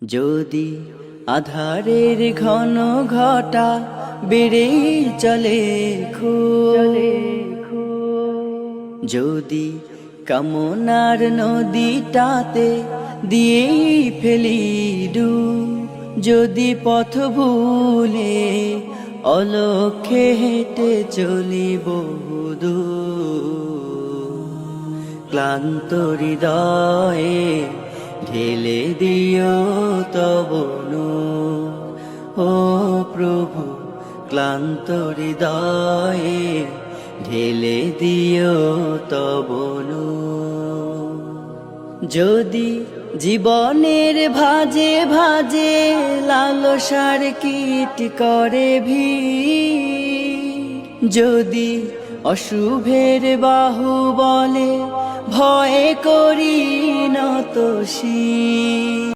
যদি আধারের ঘন ঘটা বেড়ে চলে যদি কামনার নদীটাতে দিয়েই ফেলি ডুব, যদি পথ ভুলে অলক্ষ্যে হেঁটে চলি বহুদূর, ক্লান্ত হৃদয়ে ঢেলে দিও তব নূর। ও প্রভু, ক্লান্ত হৃদয়ে ঢেলে দিও তব নূর। যদি জীবনের ভাজে ভাজে লালসার কীট করে ভিড়, যদি অশুভের বাহু বলে ভয় করি নত শির,